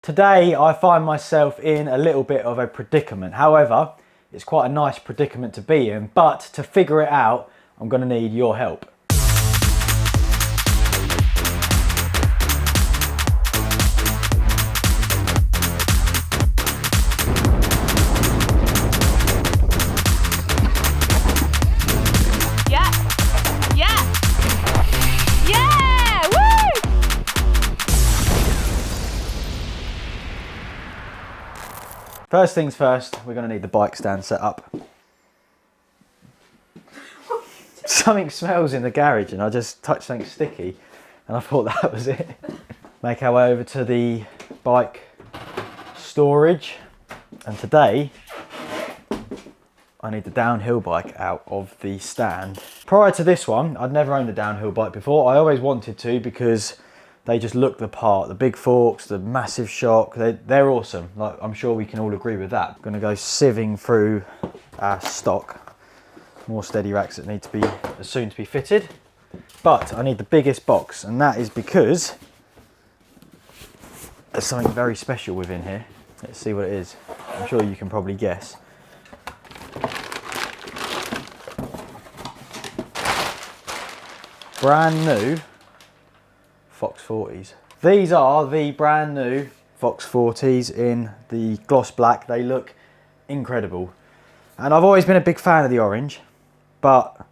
Today I find myself in a little bit of a predicament. However, it's quite a nice predicament to be in, but to figure it out, I'm going to need your help. First things first, we're going to need the bike stand set up. Something smells in the garage and I just touched something sticky and I thought that was it. Make our way over to the bike storage, and today I need the downhill bike out of the stand. Prior to this one, I'd never owned a downhill bike before. I always wanted to because they just look the part. The big forks, the massive shock, they're awesome. Like, I'm sure we can all agree with that. I'm gonna go sieving through our stock. More steady racks that need to be soon to be fitted. But I need the biggest box, and that is because there's something very special within here. Let's see what it is. I'm sure you can probably guess. Brand new Fox 40s. These are the brand new Fox 40s in the gloss black. They look incredible. And I've always been a big fan of the orange, but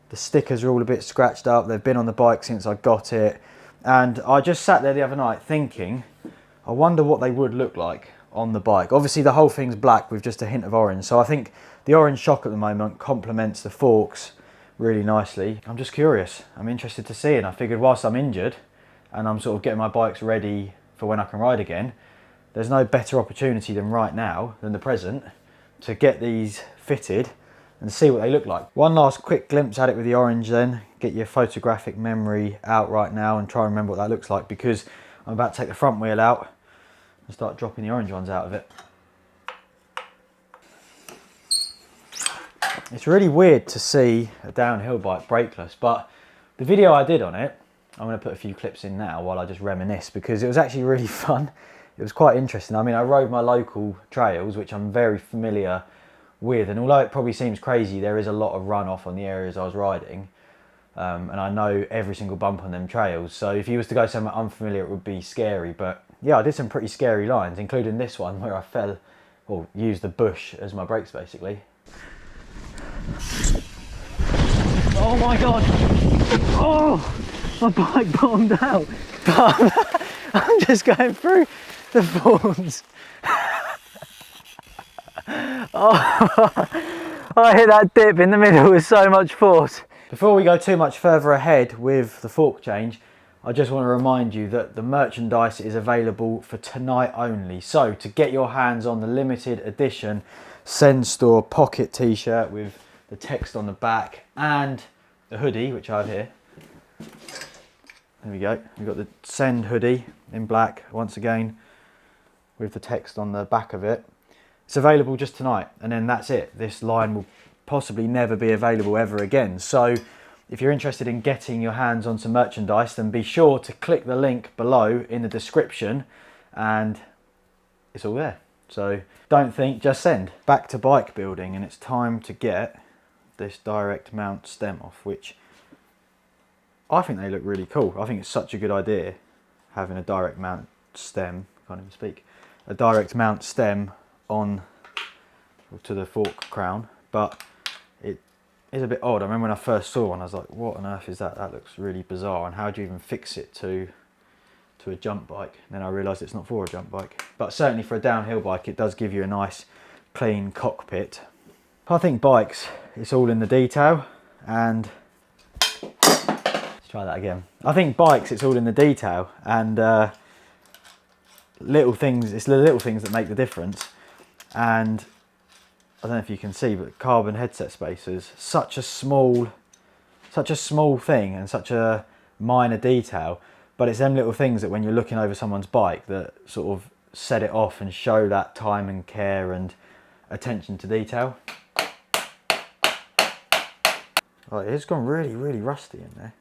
the stickers are all a bit scratched up. They've been on the bike since I got it. And I just sat there the other night thinking, I wonder what they would look like on the bike. Obviously the whole thing's black with just a hint of orange. So I think the orange shock at the moment complements the forks really nicely. I'm just curious. I'm interested to see, and I figured whilst I'm injured, and I'm sort of getting my bikes ready for when I can ride again, there's no better opportunity than right now, than the present, to get these fitted and see what they look like. One last quick glimpse at it with the orange then, get your photographic memory out right now and try and remember what that looks like, because I'm about to take the front wheel out and start dropping the orange ones out of it. It's really weird to see a downhill bike brakeless, but the video I did on it, I'm going to put a few clips in now while I just reminisce, because it was actually really fun. It was quite interesting. I mean, I rode my local trails, which I'm very familiar with, and although it probably seems crazy, there is a lot of runoff on the areas I was riding, and I know every single bump on them trails, so if you was to go somewhere unfamiliar it would be scary. But yeah, I did some pretty scary lines, including this one where I fell, or used the bush as my brakes basically. Oh my god! Oh! My bike bottomed out, but I'm just going through the thorns. Oh, I hit that dip in the middle with so much force. Before we go too much further ahead with the fork change, I just want to remind you that the merchandise is available for tonight only. So to get your hands on the limited edition Send Store pocket t-shirt with the text on the back and the hoodie, which I have here. There we go, we've got the Send hoodie in black, once again, with the text on the back of it. It's available just tonight, and then that's it. This line will possibly never be available ever again. So if you're interested in getting your hands on some merchandise, then be sure to click the link below in the description, and it's all there. So don't think, just send. Back to bike building, and it's time to get this direct mount stem off, which I think they look really cool. I think it's such a good idea having a direct mount stem, can't even speak, a direct mount stem on to the fork crown, but it is a bit odd. I remember when I first saw one, I was like, what on earth is that? That looks really bizarre, and how do you even fix it to a jump bike? And then I realised it's not for a jump bike, but certainly for a downhill bike it does give you a nice clean cockpit. I think bikes, it's all in the detail, and try that again. I think bikes, it's all in the detail, and little things, it's the little things that make the difference. And I don't know if you can see, but carbon headset spacers, such a small thing and such a minor detail, but it's them little things that when you're looking over someone's bike that sort of set it off and show that time and care and attention to detail. Oh, it's gone really, really rusty in there.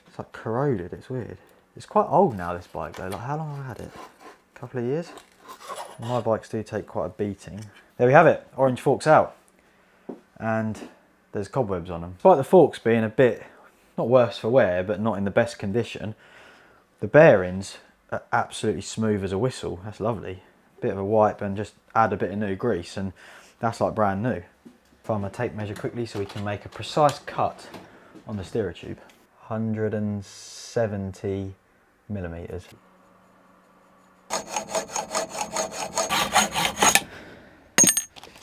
It's like corroded, it's weird. It's quite old now, this bike though. Like, how long have I had it? couple of years. My bikes do take quite a beating. There we have it, orange forks out. And there's cobwebs on them. Despite the forks being a bit, not worse for wear, but not in the best condition, the bearings are absolutely smooth as a whistle. That's lovely. Bit of a wipe and just add a bit of new grease and that's like brand new. Find my tape measure quickly so we can make a precise cut on the steerer tube. 170 millimeters.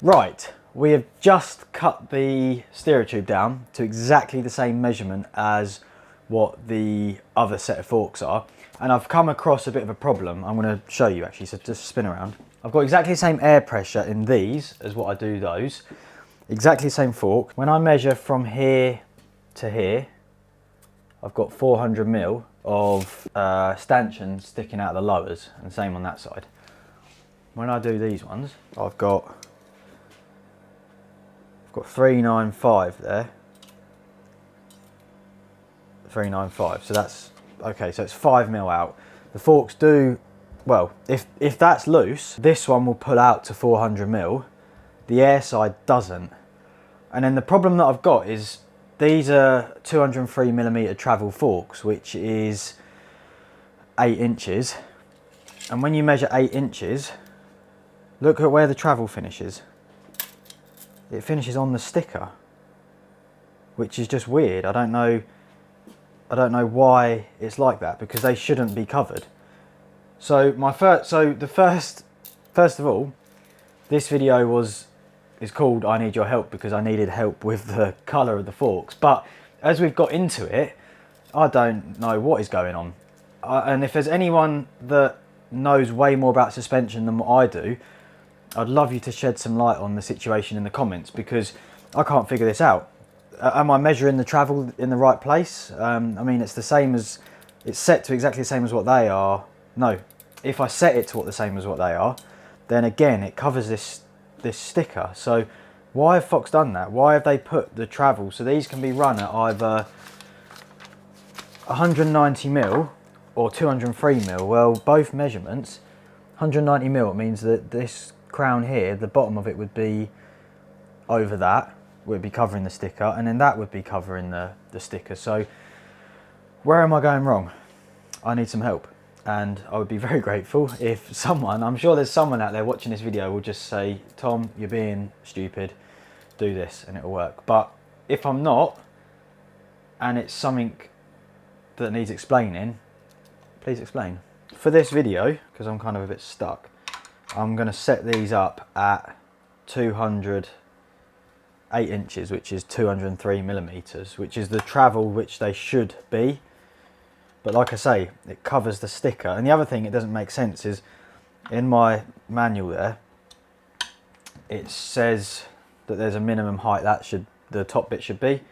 Right, we have just cut the steerer tube down to exactly the same measurement as what the other set of forks are. And I've come across a bit of a problem. I'm going to show you actually, so just spin around. I've got exactly the same air pressure in these as what I do those. Exactly the same fork. When I measure from here to here, I've got 400 mil of stanchion sticking out of the lowers, and same on that side. When I do these ones, I've got 395 there. 395, so that's okay, so it's 5 mil out. The forks do, well, if that's loose, this one will pull out to 400 mil, the air side doesn't. And then the problem that I've got is these are 203 millimeter travel forks, which is 8 inches. And when you measure 8 inches, look at where the travel finishes. It finishes on the sticker, which is just weird. I don't know why it's like that, because they shouldn't be covered. So first of all, this video is called I Need Your Help because I needed help with the colour of the forks. But as we've got into it, I don't know what is going on. And if there's anyone that knows way more about suspension than what I do, I'd love you to shed some light on the situation in the comments, because I can't figure this out. Am I measuring the travel in the right place? I mean, it's the same as, it's set to exactly the same as what they are. No, if I set it to what the same as what they are, then again, it covers this sticker. So why have Fox done that? Why have they put the travel? So these can be run at either 190 mil or 203 mil. Well, both measurements, 190 mil, it means that this crown here, the bottom of it would be over that, would be covering the sticker, and then that would be covering the sticker. So where am I going wrong? I need some help, and I would be very grateful if someone, I'm sure there's someone out there watching this video, will just say, Tom, you're being stupid, do this and it'll work. But if I'm not, and it's something that needs explaining, please explain. For this video, because I'm kind of a bit stuck, I'm going to set these up at 208 inches, which is 203 millimeters, which is the travel which they should be. But like I say, it covers the sticker. And the other thing it doesn't make sense is, in my manual there, it says that there's a minimum height that the top bit should be,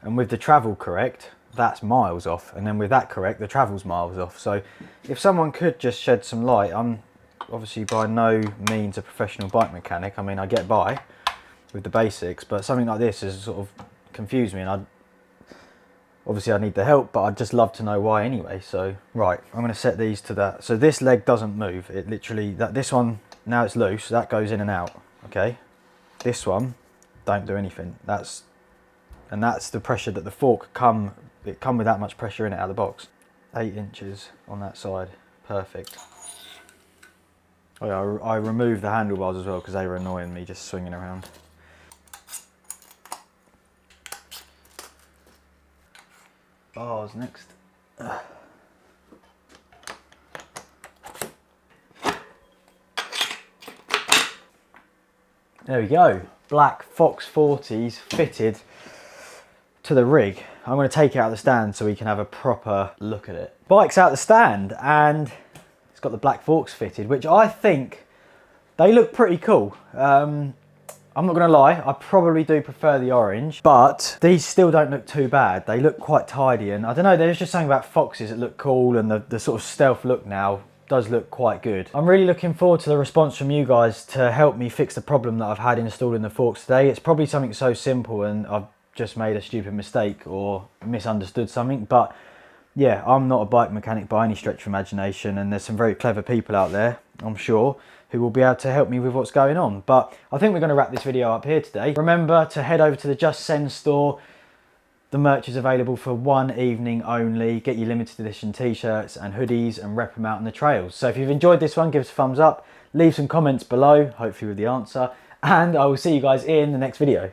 and with the travel correct, that's miles off, and then with that correct, the travel's miles off. So if someone could just shed some light, I'm obviously by no means a professional bike mechanic. I mean, I get by with the basics, but something like this has sort of confused me, and obviously I need the help, but I'd just love to know why anyway. So right, I'm going to set these to that. So this leg doesn't move. It literally, this one, now it's loose, that goes in and out. Okay, this one don't do anything. That's the pressure that the fork come with that much pressure in it out of the box. 8 inches on that side, perfect. Oh yeah, I removed the handlebars as well because they were annoying me just swinging around. Bars next. There we go. Black Fox 40s fitted to the rig. I'm going to take it out of the stand so we can have a proper look at it. Bike's out the stand and it's got the black forks fitted, which I think they look pretty cool. I'm not going to lie, I probably do prefer the orange, but these still don't look too bad. They look quite tidy, and I don't know, there's just something about Foxes that look cool, and the sort of stealth look now does look quite good. I'm really looking forward to the response from you guys to help me fix the problem that I've had installing the forks today. It's probably something so simple and I've just made a stupid mistake or misunderstood something, but yeah, I'm not a bike mechanic by any stretch of imagination, and there's some very clever people out there I'm sure, who will be able to help me with what's going on. But I think we're going to wrap this video up here today. Remember to head over to the Just Send store. The merch is available for one evening only. Get your limited edition t-shirts and hoodies and rep them out on the trails. So if you've enjoyed this one, give us a thumbs up. Leave some comments below, hopefully with the answer. And I will see you guys in the next video.